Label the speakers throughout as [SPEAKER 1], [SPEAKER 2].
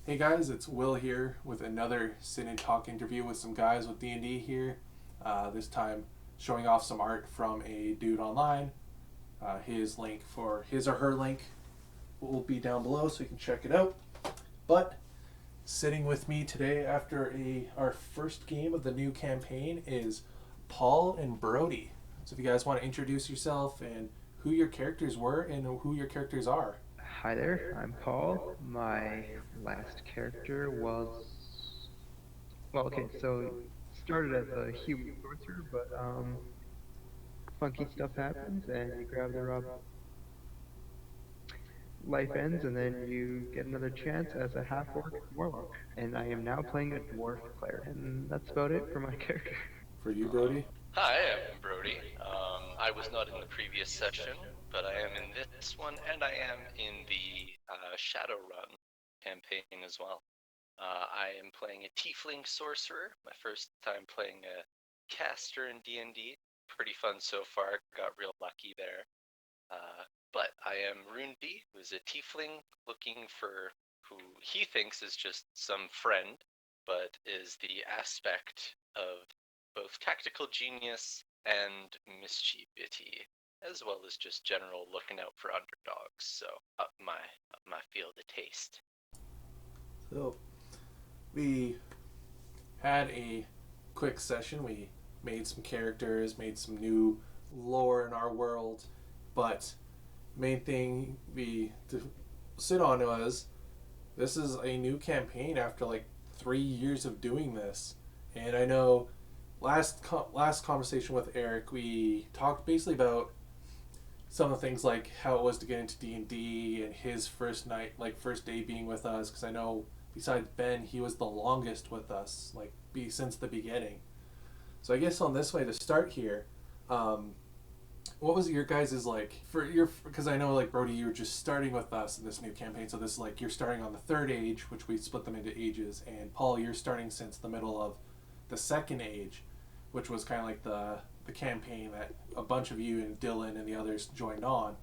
[SPEAKER 1] Hey guys, it's Will here with another Sit and Talk interview with some guys with D&D here. This time showing off some art from a dude online. His link for his or her link will be down below so you can check it out. But sitting with me today after our first game of the new campaign is Paul and Brody. So if you guys want to introduce yourself and who your characters were and who your characters are.
[SPEAKER 2] Hi there, I'm Paul. My last character was so started as a human sorcerer, but funky stuff happens and you grab the rub. Life ends and then you get another chance as a half orc warlock. And I am now playing a dwarf player. And that's about it for my character.
[SPEAKER 1] For you, Brody?
[SPEAKER 3] Hi, I'm Brody. I was not in the previous session, but I am in this one, and I am in the Shadowrun campaign as well. I am playing a tiefling sorcerer. My first time playing a caster in D&D. Pretty fun so far. Got real lucky there. But I am Runeby, who's a tiefling looking for who he thinks is just some friend, but is the aspect of both tactical genius and mischievity, as well as just general looking out for underdogs. So up my field of taste.
[SPEAKER 1] So we had a quick session. We made some characters, made some new lore in our world, but main thing we to sit on was this is a new campaign after like 3 years of doing this, and I know last conversation with Eric we talked basically about some of the things like how it was to get into D&D and his first night, like first day being with us, because I know besides Ben he was the longest with us, like since the beginning. So I guess on this way to start here, what was your guys' like for your, because I know like Brody you were just starting with us in this new campaign, so this is like you're starting on the third age, which we split them into ages, and Paul you're starting since the middle of the second age, which was kind of like the campaign that a bunch of you and Dylan and the others joined on.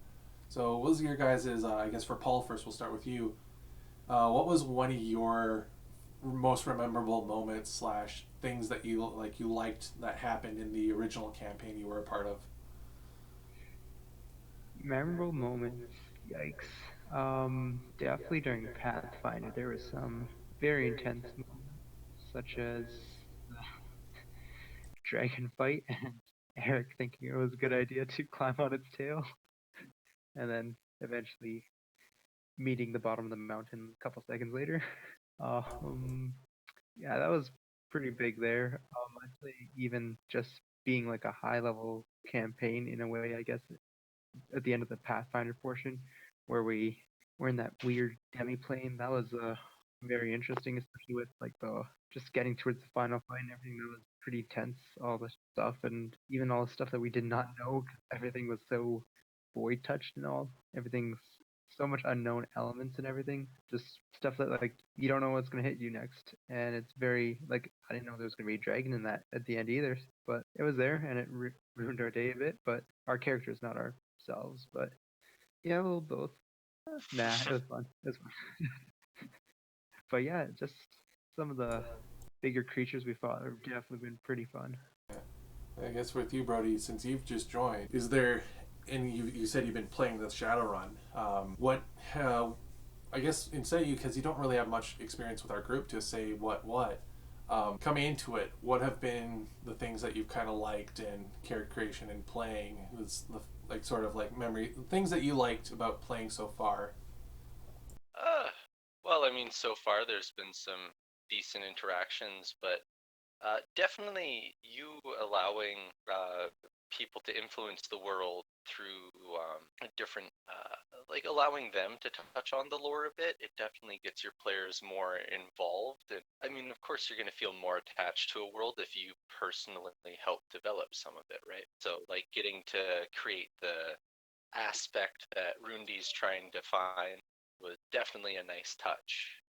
[SPEAKER 1] So what was your guys' I guess for Paul first, we'll start with you. What was one of your most memorable moments slash things that you liked that happened in the original campaign you were a part of?
[SPEAKER 2] Memorable moments, yikes. Definitely during Pathfinder, there was some very intense moments, such as the dragon fight and Eric thinking it was a good idea to climb on its tail, and then eventually meeting the bottom of the mountain a couple seconds later. Um, yeah, that was pretty big there. I'd say even just being like a high level campaign in a way, I guess, at the end of the Pathfinder portion, where we were in that weird demi-plane, that was very interesting, especially with like the just getting towards the final fight and everything. That was pretty tense, all the stuff, and even all the stuff that we did not know, 'cause everything was so void touched and all. Everything's so much unknown elements and everything. Just stuff that like you don't know what's gonna hit you next, and it's very like I didn't know there was gonna be a dragon in that at the end either, but it was there, and it ruined our day a bit. But our characters, not ourselves. But yeah, a little both. Nah, it was fun. It was fun. But yeah, just some of the bigger creatures we fought have definitely been pretty fun.
[SPEAKER 1] I guess with you, Brody, since you've just joined, is there, and you said you've been playing the Shadowrun. I guess instead of you, because you don't really have much experience with our group to say what. Coming into it, what have been the things that you've kind of liked in character creation and playing? Was the like sort of like memory things that you liked about playing so far?
[SPEAKER 3] Uh, well, I mean, so far there's been some decent interactions, but definitely you allowing people to influence the world through different, like allowing them to touch on the lore a bit. It definitely gets your players more involved. And I mean, of course, you're going to feel more attached to a world if you personally help develop some of it, right? So, like getting to create the aspect that Rundi's trying to find was definitely a nice touch.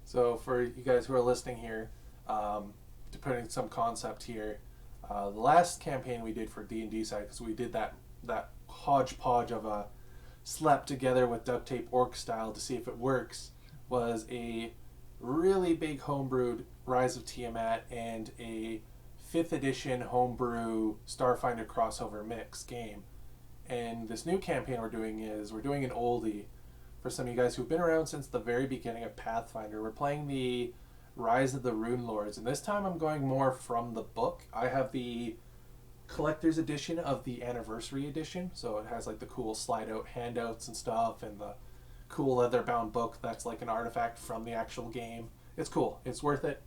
[SPEAKER 1] So for you guys who are listening here, to put in some concept here, the last campaign we did for D&D side, because we did that hodgepodge of a slept together with duct tape orc style to see if it works. was a really big homebrewed Rise of Tiamat and a 5th edition homebrew Starfinder crossover mix game. And this new campaign we're doing an oldie for some of you guys who've been around since the very beginning of Pathfinder. We're playing the Rise of the Rune Lords, and this time I'm going more from the book. I have the collector's edition of the anniversary edition, so it has like the cool slide out handouts and stuff, and the cool leather bound book that's like an artifact from the actual game. It's cool. It's worth it.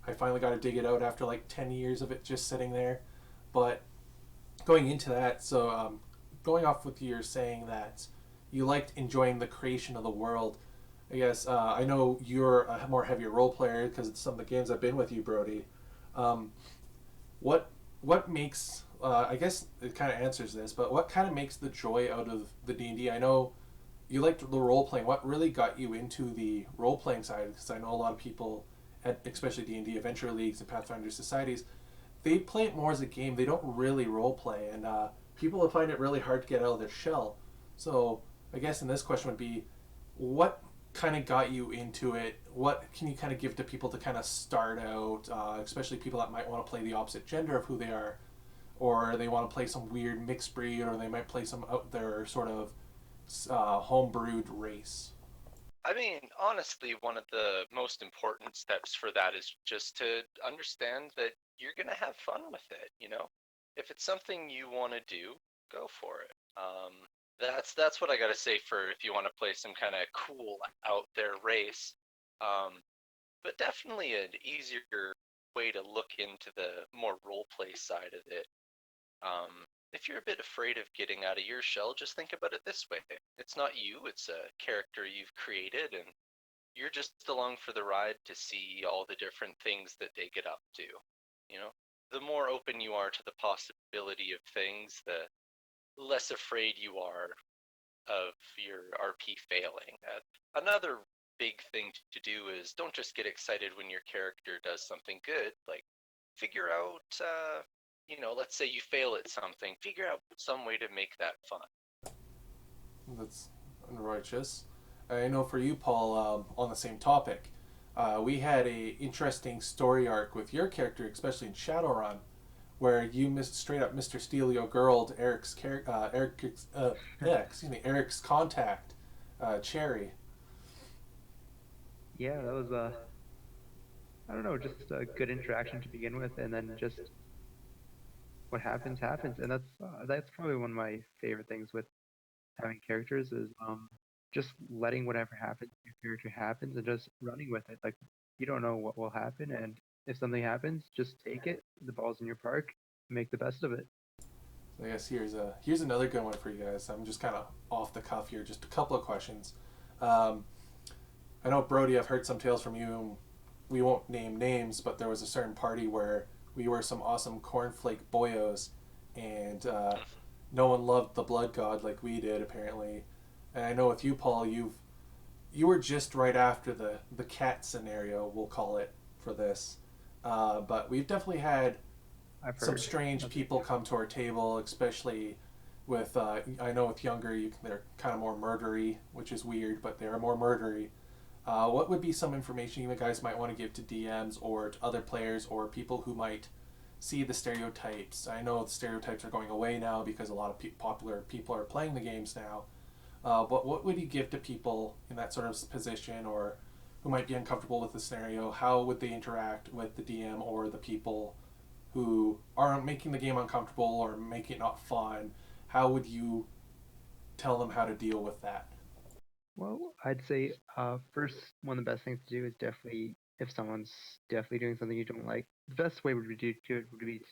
[SPEAKER 1] I finally got to dig it out after like 10 years of it just sitting there. But going into that, so going off with your saying that you liked enjoying the creation of the world, I guess I know you're a more heavier role player because it's some of the games I've been with you, Brody. Um, what makes I guess it kind of answers this, but what kind of makes the joy out of the D&D? I know you liked the role playing. What really got you into the role playing side? Because I know a lot of people, at especially D&D adventure leagues and Pathfinder societies, they play it more as a game. They don't really role play, and people find it really hard to get out of their shell. So I guess in this question would be, what kind of got you into it? What can you kind of give to people to kind of start out, especially people that might want to play the opposite gender of who they are, or they want to play some weird mixed breed, or they might play some out there sort of homebrewed race.
[SPEAKER 3] I mean, honestly, one of the most important steps for that is just to understand that you're going to have fun with it, you know? If it's something you want to do, go for it. That's what I got to say for if you want to play some kind of cool out there race. But definitely an easier way to look into the more role play side of it. If you're a bit afraid of getting out of your shell, just think about it this way. It's not you, it's a character you've created, and you're just along for the ride to see all the different things that they get up to. You know, the more open you are to the possibility of things, the less afraid you are of your RP failing. Another big thing to do is don't just get excited when your character does something good. Like, figure out let's say you fail at something, figure out some way to make that fun.
[SPEAKER 1] That's righteous. I know for you, Paul, on the same topic, we had a interesting story arc with your character, especially in Shadowrun, where you straight up Mr. Steele your girl to Eric's contact, Cherry.
[SPEAKER 2] Yeah, that was I don't know, just a good interaction to begin with, and then just what happens happens, and that's probably one of my favorite things with having characters is just letting whatever happens to your character happens and just running with it. Like, you don't know what will happen, and if something happens, just take it. The ball's in your park. Make the best of it.
[SPEAKER 1] I guess here's another good one for you guys. I'm just kind of off the cuff here. Just a couple of questions. Um, I know Brody. I've heard some tales from you. We won't name names, but there was a certain party where we were some awesome cornflake boyos, and no one loved the blood god like we did apparently. And I know with you, Paul, you were just right after the cat scenario, we'll call it for this. But we've definitely had
[SPEAKER 2] I've
[SPEAKER 1] some
[SPEAKER 2] heard.
[SPEAKER 1] strange people come to our table, especially with I know with younger they're kind of more murdery, which is weird, but they're more murdery. What would be some information you guys might want to give to DMs or to other players or people who might see the stereotypes? I know the stereotypes are going away now because a lot of popular people are playing the games now. But what would you give to people in that sort of position or who might be uncomfortable with the scenario? How would they interact with the DM or the people who are making the game uncomfortable or making it not fun? How would you tell them how to deal with that?
[SPEAKER 2] Well, I'd say first, one of the best things to do is definitely, if someone's definitely doing something you don't like, the best way would be to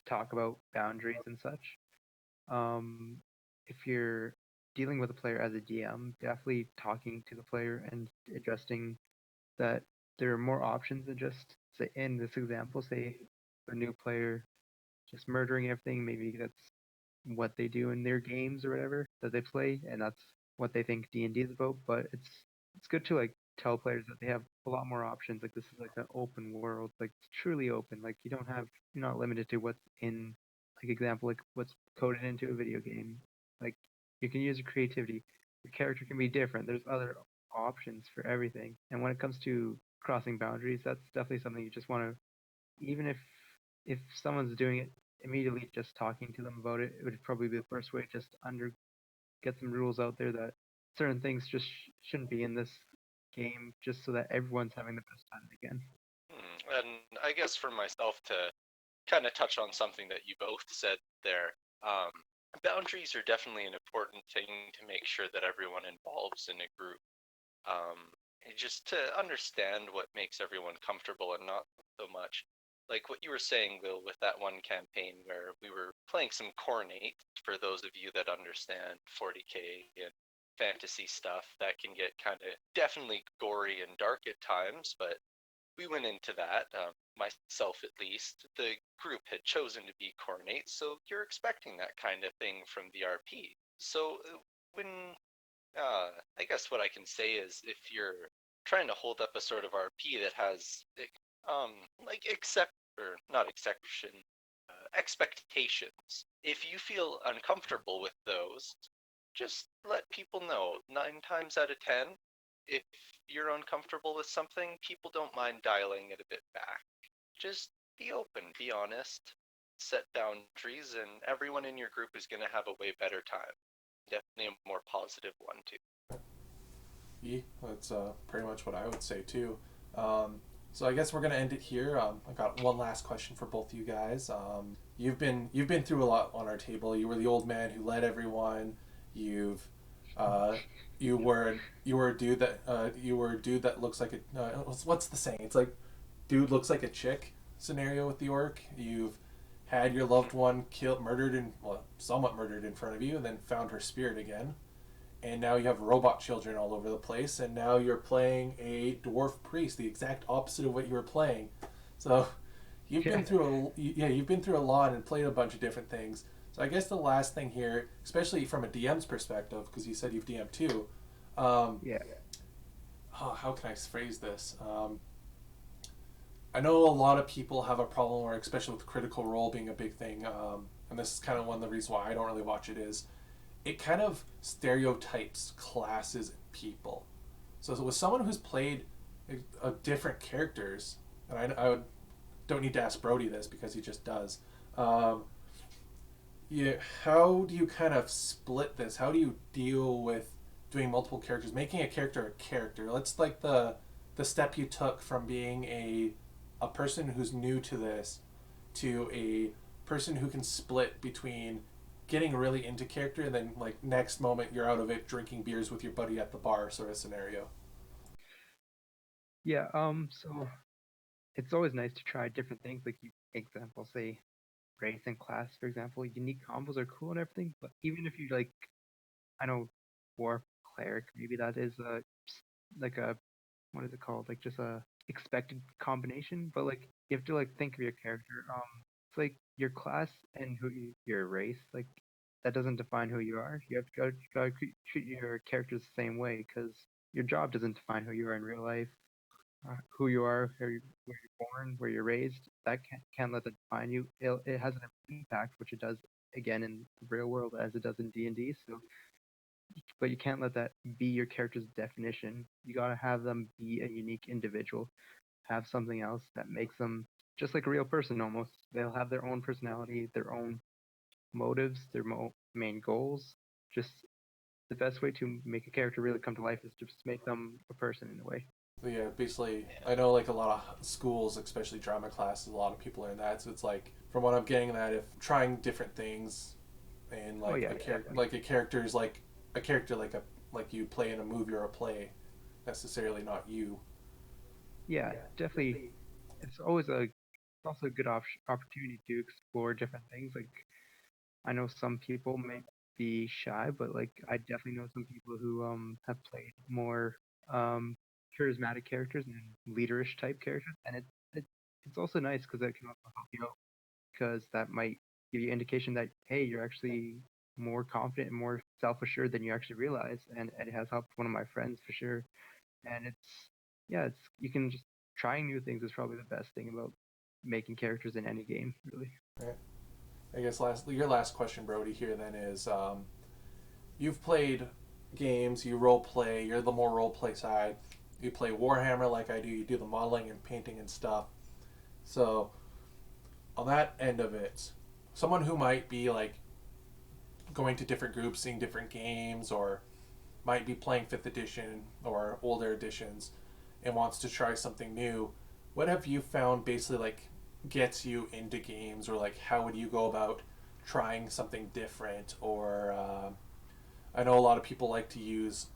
[SPEAKER 2] talk about boundaries and such. If you're dealing with a player as a DM, definitely talking to the player and addressing that there are more options than just, say, in this example, say a new player just murdering everything. Maybe that's what they do in their games or whatever that they play, and that's what they think D&D is about. But it's good to like tell players that they have a lot more options. Like, this is like an open world, like it's truly open. Like, you're not limited to what's in, like, example, like what's coded into a video game. Like, you can use your creativity. Your character can be different. There's other options for everything. And when it comes to crossing boundaries, that's definitely something you just want to, even if someone's doing it immediately, just talking to them about it, it would probably be the first way. Just get some rules out there that certain things just shouldn't be in this game, just so that everyone's having the best time again.
[SPEAKER 3] And I guess for myself to kind of touch on something that you both said there, boundaries are definitely an important thing to make sure that everyone involves in a group. Just to understand what makes everyone comfortable and not so much. Like what you were saying, Will, with that one campaign where we were playing some Cornate, for those of you that understand 40k and fantasy stuff, that can get kind of definitely gory and dark at times, but we went into that, myself at least. The group had chosen to be Cornate, so you're expecting that kind of thing from the RP. So when I guess what I can say is if you're trying to hold up a sort of RP that has like expectations. If you feel uncomfortable with those, just let people know. 9 times out of 10, if you're uncomfortable with something, people don't mind dialing it a bit back. Just be open, be honest, set boundaries, and everyone in your group is going to have a way better time. Definitely a more positive one, too.
[SPEAKER 1] Yeah, that's pretty much what I would say too. So I guess we're gonna end it here. I got one last question for both you guys. You've been through a lot on our table. You were the old man who led everyone. You've you were a dude that looks like a what's the saying? It's like dude looks like a chick scenario with the orc. You've had your loved one somewhat murdered in front of you, and then found her spirit again. And now you have robot children all over the place, and now you're playing a dwarf priest, the exact opposite of what you were playing. So you've been through a lot and played a bunch of different things. So I guess the last thing here, especially from a DM's perspective, because you said you've DM'd too. How can I phrase this? I know a lot of people have a problem where, especially with Critical Role being a big thing, and this is kind of one of the reasons why I don't really watch it, is it kind of stereotypes classes and people. So with someone who's played different characters, and don't need to ask Brody this because he just does. How do you kind of split this? How do you deal with doing multiple characters, making a character a character? Let's like the step you took from being a person who's new to this to a person who can split between getting really into character and then like next moment you're out of it drinking beers with your buddy at the bar sort of scenario.
[SPEAKER 2] Yeah, so it's always nice to try different things. Like, you example, say race and class, for example. Unique combos are cool and everything, but even if you like, I know, war cleric, maybe that is like a, what is it called? Like just a expected combination, but like you have to like think of your character. It's like your class and your race, like that doesn't define who you are. You have to gotta treat your characters the same way, because your job doesn't define who you are in real life. Who you are, where you're born, where you're raised, that can't let that define you. It has an impact, which it does again in the real world as it does in D&D. So, but you can't let that be your character's definition. You gotta have them be a unique individual, have something else that makes them just like a real person almost. They'll have their own personality, their own motives, their main goals. Just the best way to make a character really come to life is just make them a person in a way.
[SPEAKER 1] Yeah, basically, I know like a lot of schools, especially drama classes, a lot of people learn that. So it's like, from what I'm getting, that if trying different things and
[SPEAKER 2] Oh
[SPEAKER 1] like
[SPEAKER 2] yeah,
[SPEAKER 1] a character,
[SPEAKER 2] definitely.
[SPEAKER 1] like a character is like a character like you play in a movie or a play, necessarily not you.
[SPEAKER 2] Yeah, definitely. It's always also a good opportunity to explore different things. Like, I know some people may be shy, but like I definitely know some people who have played more um charismatic characters and leaderish type characters, and it's also nice because it can also help you out, because that might give you indication that hey, you're actually more confident and more self-assured than you actually realize, and it has helped one of my friends for sure. And it's you can just trying new things is probably the best thing about making characters in any game, really.
[SPEAKER 1] Right. I guess your last question, Brody, here then is, you've played games, you role play. You're the more role play side. You play Warhammer like I do. You do the modeling and painting and stuff. So on that end of it, someone who might be like going to different groups, seeing different games, or might be playing fifth edition or older editions and wants to try something new, what have you found basically like gets you into games, or like how would you go about trying something different? Or I know a lot of people like to use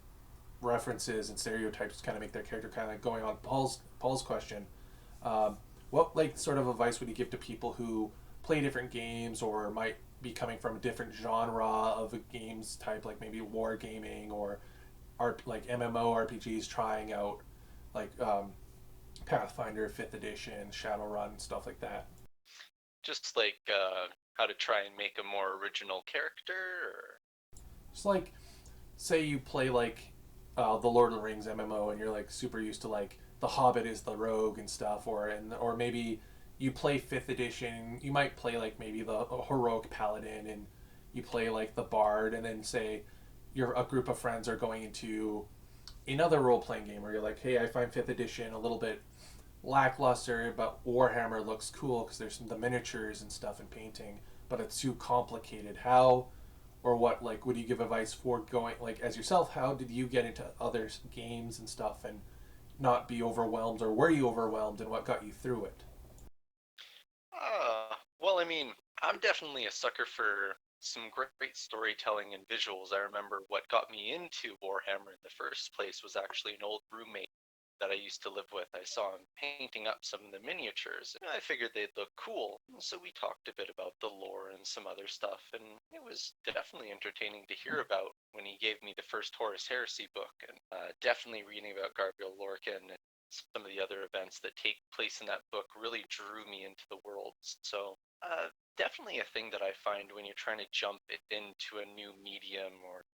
[SPEAKER 1] references and stereotypes to kind of make their character kind of like going on Paul's question. What like sort of advice would you give to people who play different games or might be coming from a different genre of a games type, like maybe war gaming or like MMO RPGs, trying out like Pathfinder, Fifth Edition, Shadowrun, stuff like that?
[SPEAKER 3] Just like how to try and make a more original character, or
[SPEAKER 1] Just like say you play like the Lord of the Rings MMO and you're like super used to like the Hobbit is the rogue and stuff, or maybe you play Fifth Edition, you might play like maybe the heroic paladin, and you play like the bard, and then say you're a group of friends are going into another role playing game where you're like, hey, I find Fifth Edition a little bit lackluster, but Warhammer looks cool because there's some the miniatures and stuff and painting, but it's too complicated. How or what like would you give advice for going like as yourself? How did you get into other games and stuff and not be overwhelmed, or were you overwhelmed, and what got you through it?
[SPEAKER 3] well, I mean, I'm definitely a sucker for some great storytelling and visuals. I remember what got me into Warhammer in the first place was actually an old roommate that I used to live with. I saw him painting up some of the miniatures, and I figured they'd look cool. So we talked a bit about the lore and some other stuff, and it was definitely entertaining to hear about when he gave me the first Horus Heresy book, and definitely reading about Gabriel Lorcan and some of the other events that take place in that book really drew me into the world. So definitely a thing that I find when you're trying to jump into a new medium or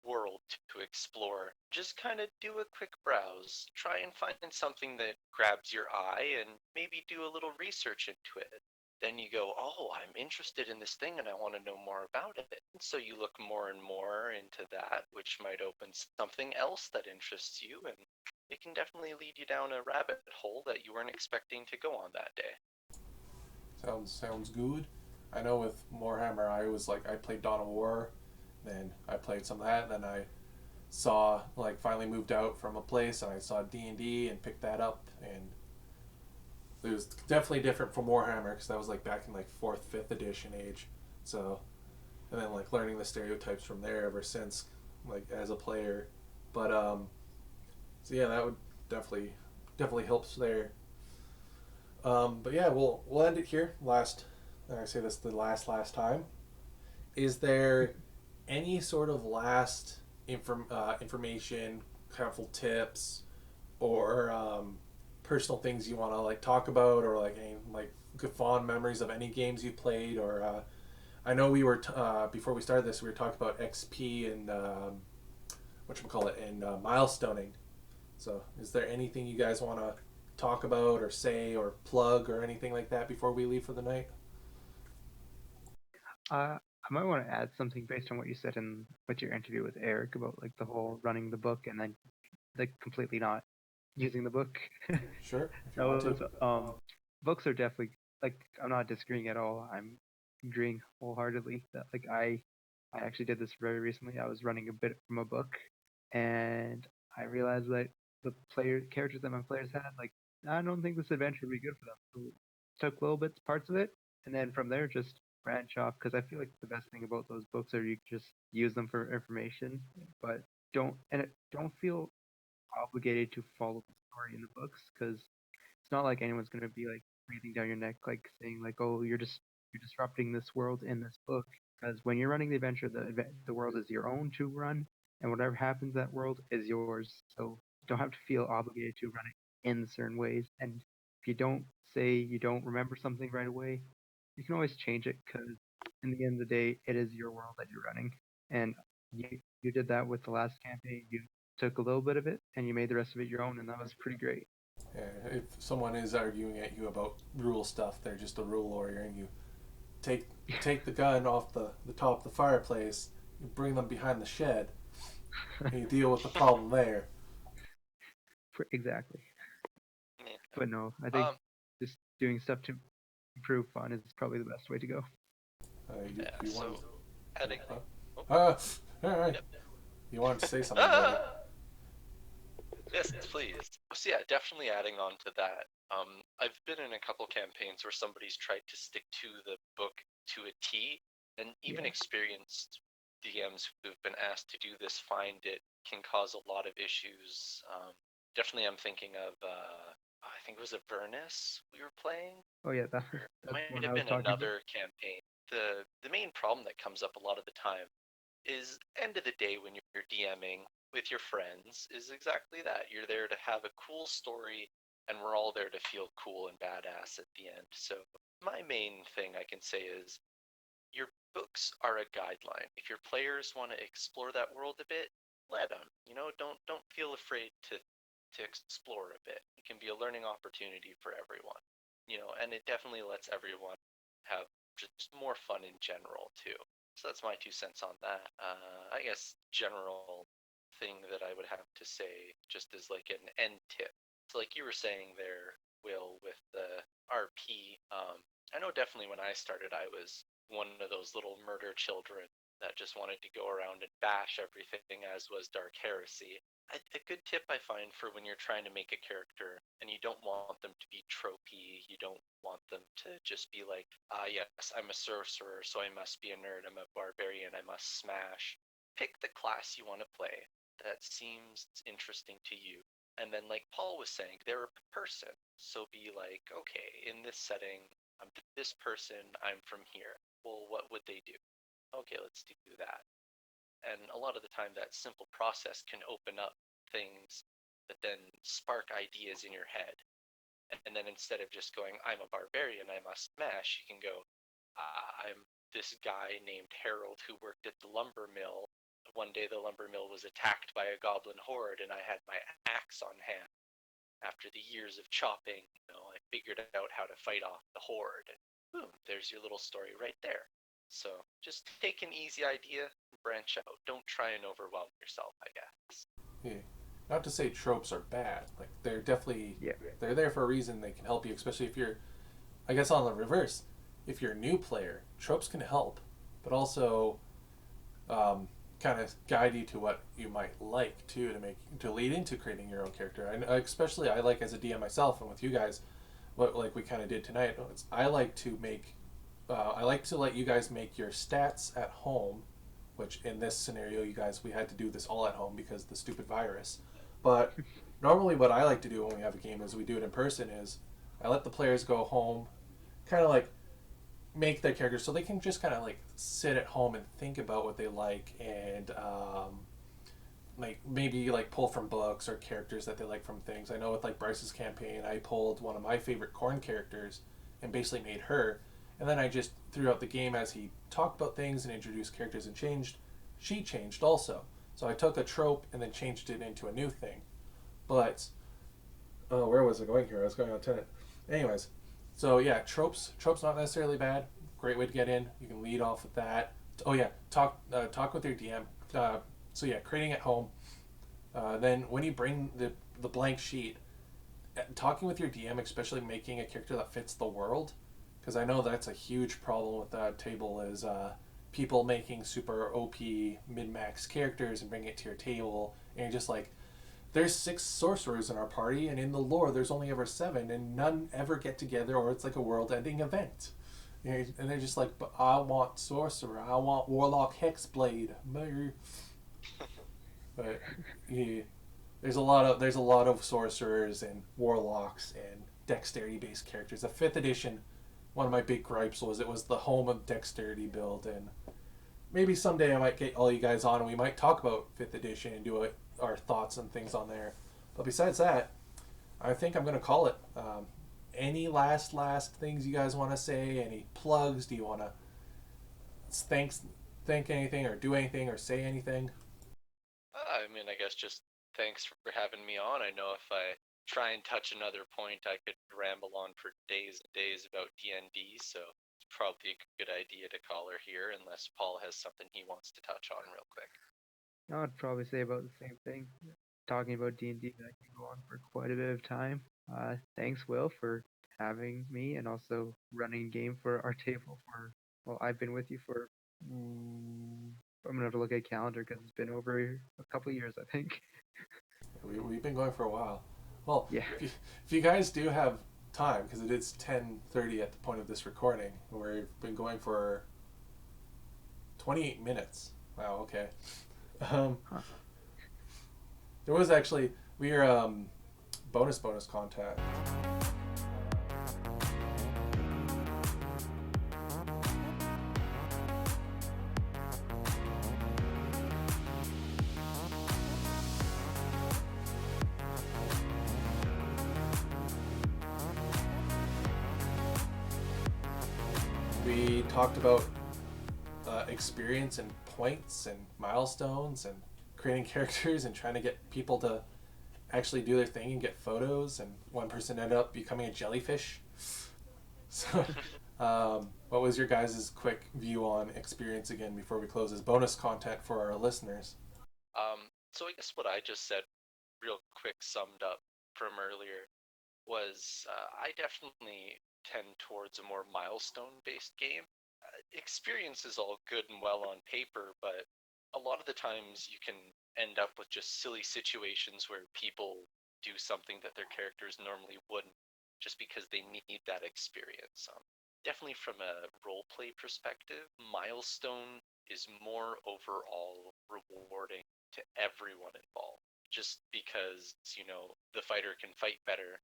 [SPEAKER 3] world to explore. Just kind of do a quick browse, try and find something that grabs your eye, and maybe do a little research into it. Then you go, oh, I'm interested in this thing and I want to know more about it. And so you look more and more into that, which might open something else that interests you, and it can definitely lead you down a rabbit hole that you weren't expecting to go on that day.
[SPEAKER 1] Sounds good. I know with Warhammer, I was like I played Dawn of War, then I played some of that, and then I saw like finally moved out from a place and I saw D&D and picked that up, and it was definitely different from Warhammer because that was like back in like fourth, fifth edition age. So, and then like learning the stereotypes from there ever since, like as a player. But so yeah, that would definitely helps there. But yeah, we'll end it here. I say this the last time. Is there any sort of last information, helpful tips, or personal things you want to like talk about, or like any like good fond memories of any games you played? Or I know we were before we started this, we were talking about XP and whatchamacallit and milestoning. So, is there anything you guys want to talk about or say or plug or anything like that before we leave for the night?
[SPEAKER 2] I might want to add something based on what you said in with your interview with Eric about like the whole running the book and then like completely not using the book.
[SPEAKER 1] Sure, if you want
[SPEAKER 2] Those
[SPEAKER 1] to.
[SPEAKER 2] books are definitely like I'm not disagreeing at all. I'm agreeing wholeheartedly that like I actually did this very recently. I was running a bit from a book, and I realized that the player characters that my players had, like I don't think this adventure would be good for them. So took little bits, parts of it, and then from there just branch off. Because I feel like the best thing about those books are you just use them for information, but don't feel obligated to follow the story in the books because it's not like anyone's gonna be like breathing down your neck, like saying like, "Oh, you're disrupting this world in this book." Because when you're running the adventure, the world is your own to run, and whatever happens, that world is yours. So you don't have to feel obligated to run it in certain ways. And if you don't say you don't remember something right away, you can always change it because in the end of the day, it is your world that you're running. And you did that with the last campaign. You took a little bit of it and you made the rest of it your own, and that was pretty great.
[SPEAKER 1] If someone is arguing at you about rule stuff, they're just a rule warrior, and you take take the gun off the top of the fireplace, you bring them behind the shed, and you deal with the problem there.
[SPEAKER 2] Exactly.
[SPEAKER 3] Yeah.
[SPEAKER 2] But no, I think
[SPEAKER 3] Um,
[SPEAKER 2] just doing stuff to improve fun is probably the best way to go.
[SPEAKER 1] You want?
[SPEAKER 3] so adding. Oh,
[SPEAKER 1] All right.
[SPEAKER 3] yep.
[SPEAKER 1] You wanted to say something, Brody?
[SPEAKER 3] Yes, please. So yeah, definitely adding on to that. I've been in a couple campaigns where somebody's tried to stick to the book to a T, and even
[SPEAKER 2] Yeah.
[SPEAKER 3] experienced DMs who've been asked to do this find it can cause a lot of issues. Definitely, I'm thinking of I think it was Avernus we were playing.
[SPEAKER 2] Oh yeah, that's
[SPEAKER 3] Might
[SPEAKER 2] the one I
[SPEAKER 3] have
[SPEAKER 2] was
[SPEAKER 3] been
[SPEAKER 2] talking about.
[SPEAKER 3] another campaign. The main problem that comes up a lot of the time is end of the day when you're DMing with your friends is exactly that. You're there to have a cool story, and we're all there to feel cool and badass at the end. So my main thing I can say is your books are a guideline. If your players want to explore that world a bit, let them. Don't feel afraid to explore a bit. It can be a learning opportunity for everyone. And it definitely lets everyone have just more fun in general too. So that's my 2 cents on that. I guess general thing that I would have to say just as like an end tip. So like you were saying there, Will, with the RP, I know definitely when I started, I was one of those little murder children that just wanted to go around and bash everything, as was Dark Heresy. A good tip I find for when you're trying to make a character and you don't want them to be tropey, you don't want them to just be like, yes, I'm a sorcerer, so I must be a nerd, I'm a barbarian, I must smash. Pick the class you want to play that seems interesting to you. And then, like Paul was saying, they're a person. So be like, okay, in this setting, I'm this person, I'm from here. Well, what would they do? Okay, let's do that. And a lot of the time, that simple process can open up things that then spark ideas in your head. And then instead of just going, I'm a barbarian, I must smash, you can go, I'm this guy named Harold who worked at the lumber mill. One day the lumber mill was attacked by a goblin horde, and I had my axe on hand. After the years of chopping, I figured out how to fight off the horde. And boom, there's your little story right there. So just take an easy idea, branch out. Don't try and overwhelm yourself, I guess.
[SPEAKER 1] Yeah. Not to say tropes are bad. Like they're definitely
[SPEAKER 2] Yeah.
[SPEAKER 1] they're there for a reason. They can help you, especially if you're. I guess on the reverse, if you're a new player, tropes can help, but also kind of guide you to what you might like too to lead into creating your own character. And especially I like as a DM myself and with you guys, what like we kind of did tonight. I like to make, I like to let you guys make your stats at home, which in this scenario you guys we had to do this all at home because of the stupid virus. But normally what I like to do when we have a game is we do it in person is I let the players go home, kind of like make their characters so they can just kind of like sit at home and think about what they like and like maybe like pull from books or characters that they like from things. I know with like Bryce's campaign, I pulled one of my favorite corn characters and basically made her, and then I just throughout the game as he talked about things and introduced characters and changed, she changed also. So I took a trope and then changed it into a new thing. But oh, where was I going here? I was going on tenant. Anyways, so yeah, tropes not necessarily bad. Great way to get in. You can lead off with that. Oh yeah, talk with your DM. So yeah, creating at home. Then when you bring the blank sheet, talking with your DM, especially making a character that fits the world, because I know that's a huge problem with that table is people making super OP mid max characters and bringing it to your table, and you're just like, there's 6 sorcerers in our party, and in the lore, there's only ever 7, and none ever get together, or it's like a world-ending event. And they're just like, but I want sorcerer, I want warlock hexblade. But yeah, there's a lot of sorcerers and warlocks and dexterity-based characters. The 5th edition, one of my big gripes was it was the home of dexterity build, and maybe someday I might get all you guys on and we might talk about 5th edition and do our thoughts and things on there. But besides that, I think I'm going to call it. Any last things you guys want to say? Any plugs? Do you want to thank anything or do anything or say anything?
[SPEAKER 3] I mean, I guess just thanks for having me on. I know if I try and touch another point, I could ramble on for days and days about D&D, so it's probably a good idea to call her here unless Paul has something he wants to touch on real quick.
[SPEAKER 2] I'd probably say about the same thing. Talking about D&D, that can go on for quite a bit of time. Thanks, Will, for having me and also running game for our table for. Well, I've been with you for. I'm gonna have to look at a calendar because it's been over a couple of years, I think.
[SPEAKER 1] We've been going for a while. Well,
[SPEAKER 2] Yeah.
[SPEAKER 1] if you guys do have time, because it is 10:30 at the point of this recording, we've been going for 28 minutes. Wow. Okay. Um,
[SPEAKER 2] Huh.
[SPEAKER 1] there was actually we are bonus content. We talked about experience and points and milestones and creating characters and trying to get people to actually do their thing and get photos. And one person ended up becoming a jellyfish. So, what was your guys' quick view on experience again before we close as bonus content for our listeners?
[SPEAKER 3] So I guess what I just said, real quick, summed up from earlier, was I definitely tend towards a more milestone-based game. Experience is all good and well on paper, but a lot of the times you can end up with just silly situations where people do something that their characters normally wouldn't, just because they need that experience. Definitely from a role play perspective, milestone is more overall rewarding to everyone involved. Just because, the fighter can fight better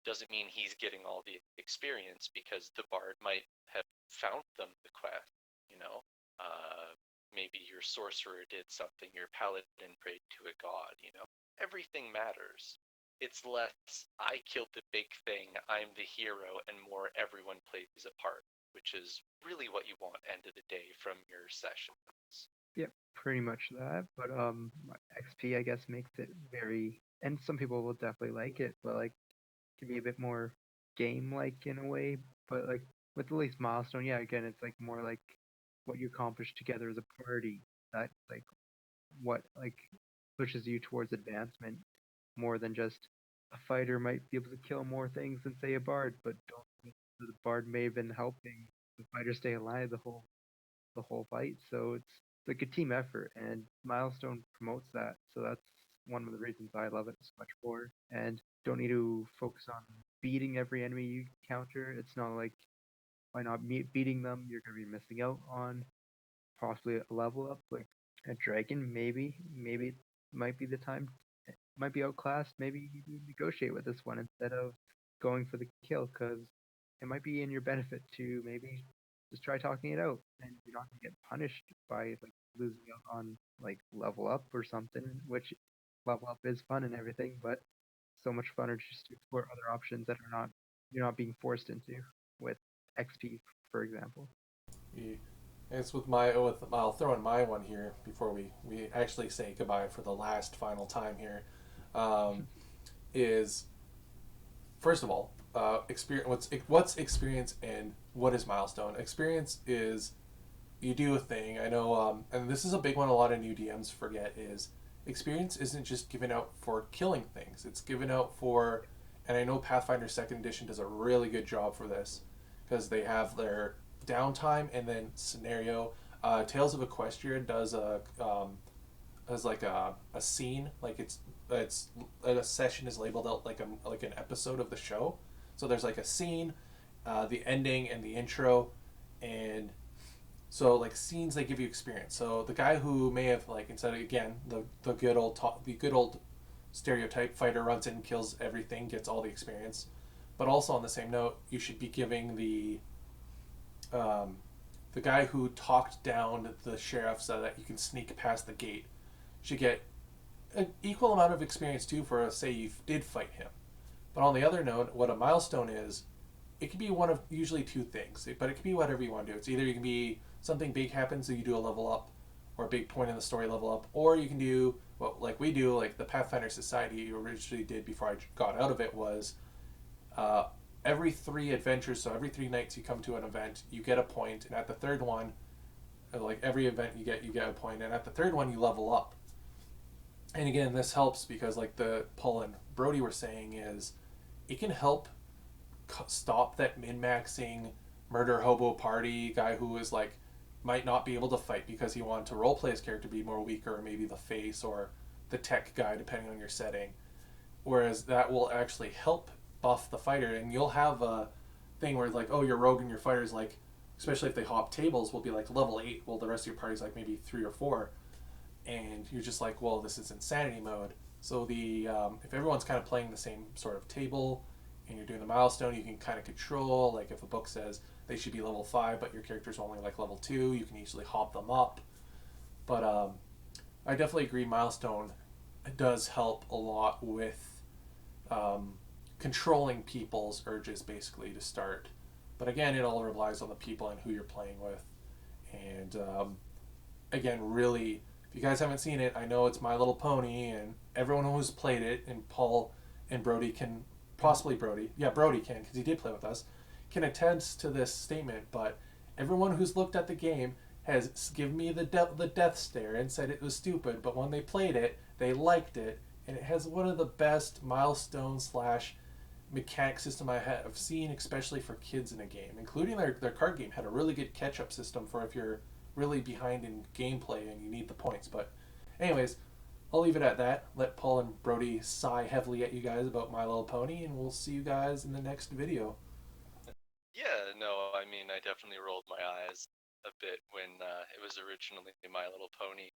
[SPEAKER 3] doesn't mean he's getting all the experience, because the bard might have found them the quest, you know? Maybe your sorcerer did something, your paladin prayed to a god, Everything matters. It's less, I killed the big thing, I'm the hero, and more everyone plays a part, which is really what you want end of the day from your sessions.
[SPEAKER 2] Yep, pretty much that. But XP I guess makes it very, and some people will definitely like it, but like can be a bit more game like in a way. But like with at least milestone, yeah, again it's like more like what you accomplish together as a party. That like what like pushes you towards advancement more than just a fighter might be able to kill more things than say a bard, but don't think that the bard may have been helping the fighter stay alive the whole fight. So it's like a team effort, and Milestone promotes that. So that's one of the reasons I love it so much more. And don't need to focus on beating every enemy you encounter. It's not like by not beating them, you're going to be missing out on possibly a level up. Like a dragon, maybe it might be the time. It might be outclassed. Maybe you negotiate with this one instead of going for the kill, because it might be in your benefit to maybe just try talking it out, and you're not gonna get punished by like losing out on like level up or something. Which level up is fun and everything, but so much funner just to explore other options that are not you're not being forced into with XP, for example.
[SPEAKER 1] It's I'll throw in my one here before we actually say goodbye for the last final time here. Um, is first of all, experience. What's experience and what is milestone? Experience is you do a thing. I know, and this is a big one. A lot of new DMs forget is experience isn't just given out for killing things. It's given out for, and I know Pathfinder Second Edition does a really good job for this because they have their downtime and then scenario. Tales of Equestria does as like a scene, like it's a session is labeled out like an episode of the show. So there's like a scene, the ending and the intro, and so like scenes they give you experience. So the guy who may have like instead of again the good old stereotype fighter runs in, kills everything, gets all the experience. But also on the same note, you should be giving um, the guy who talked down the sheriff so that you can sneak past the gate should get an equal amount of experience too for say you did fight him. But on the other note, what a milestone is, it can be one of usually two things, but it can be whatever you want to do. It's either you can be something big happens so you do a level up, or a big point in the story level up, or you can do what like we do, like the Pathfinder Society originally did before I got out of it was uh, every 3 adventures, so every 3 nights you come to an event, you get a point, and at the third one, like every event you get a point, and at the third one you level up. And again, this helps because like the Paul and Brody were saying is it can help stop that min-maxing murder hobo party guy who is like might not be able to fight because he wanted to roleplay his character be more weaker, or maybe the face or the tech guy depending on your setting. Whereas that will actually help buff the fighter, and you'll have a thing where like, oh, your rogue and your fighters like, especially if they hop tables, will be like level 8, while the rest of your party's like maybe 3 or 4, and you're just like, well, this is insanity mode. So the if everyone's kind of playing the same sort of table and you're doing the milestone, you can kind of control, like if a book says they should be level 5 but your character's only like level 2, you can easily hop them up. But I definitely agree milestone does help a lot with controlling people's urges basically to start. But again, it all relies on the people and who you're playing with. And again, really, if you guys haven't seen it, I know it's My Little Pony, and everyone who's played it, and Paul and Brody can, possibly Brody, yeah, Brody can, because he did play with us, can attest to this statement. But everyone who's looked at the game has given me the death stare and said it was stupid, but when they played it, they liked it, and it has one of the best milestone slash mechanic system I have seen, especially for kids in a game, including their card game had a really good catch-up system for if you're really behind in gameplay and you need the points. But anyways, I'll leave it at that. Let Paul and Brody sigh heavily at you guys about My Little Pony, and we'll see you guys in the next video.
[SPEAKER 3] Yeah, no, I mean, I definitely rolled my eyes a bit when it was originally My Little Pony.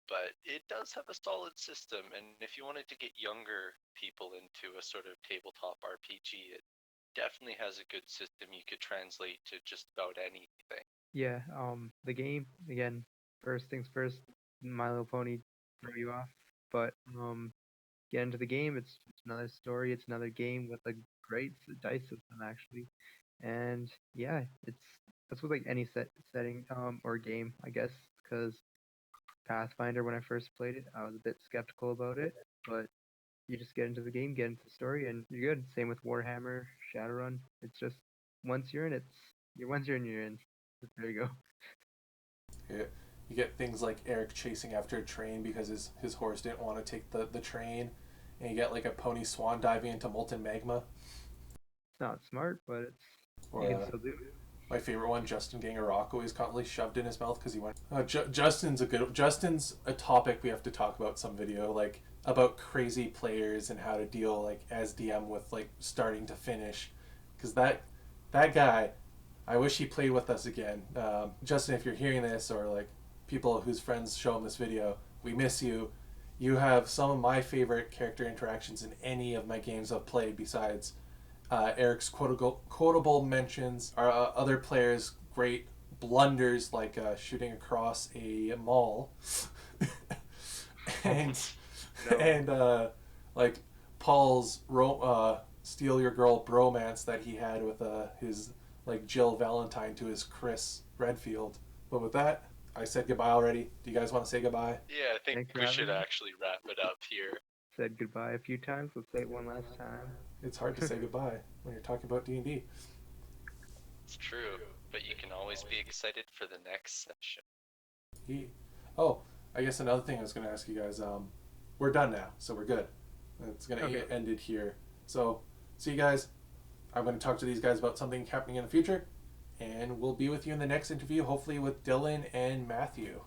[SPEAKER 3] But it does have a solid system, and if you wanted to get younger people into a sort of tabletop RPG, it definitely has a good system you could translate to just about anything.
[SPEAKER 2] Yeah, the game again. First things first, My Little Pony throw you off, but get into the game. It's another story. It's another game with a great dice system actually, and yeah, that's with like any setting or game I guess, because Pathfinder when I first played it, I was a bit skeptical about it, but you just get into the game, get into the story, and you're good. Same with Warhammer, Shadowrun. It's just once you're in, once you're in, you're in. There you go.
[SPEAKER 1] Yeah. You get things like Eric chasing after a train because his horse didn't want to take the train, and you get like a pony swan diving into molten magma.
[SPEAKER 2] It's not smart, but it's
[SPEAKER 1] Or
[SPEAKER 2] you can still do it.
[SPEAKER 1] my favorite one, Justin getting a rock always constantly shoved in his mouth because he went. Justin's a topic we have to talk about some video, like about crazy players and how to deal like as DM with like starting to finish, because that guy, I wish he played with us again. Justin, if you're hearing this, or like people whose friends show him this video, we miss you. You have some of my favorite character interactions in any of my games I've played, besides Eric's quotable mentions, are other players' great blunders, like shooting across a mall, and
[SPEAKER 2] No.
[SPEAKER 1] and like Paul's steal your girl bromance that he had with his like Jill Valentine to his Chris Redfield. But with that, I said goodbye already. Do you guys want to say goodbye?
[SPEAKER 3] Yeah, I think
[SPEAKER 2] Thanks for
[SPEAKER 3] we
[SPEAKER 2] having
[SPEAKER 3] should
[SPEAKER 2] me.
[SPEAKER 3] actually wrap it up here.
[SPEAKER 2] Said goodbye a few times. Let's say it one last time.
[SPEAKER 1] It's hard to say goodbye when you're talking about D&D.
[SPEAKER 3] It's true, but you can always be excited for the next session.
[SPEAKER 1] Oh, I guess another thing I was going to ask you guys. We're done now, so we're good. It's going to
[SPEAKER 2] Okay.
[SPEAKER 1] get ended here. So, see you guys. I'm going to talk to these guys about something happening in the future, and we'll be with you in the next interview, hopefully with Dylan and Matthew.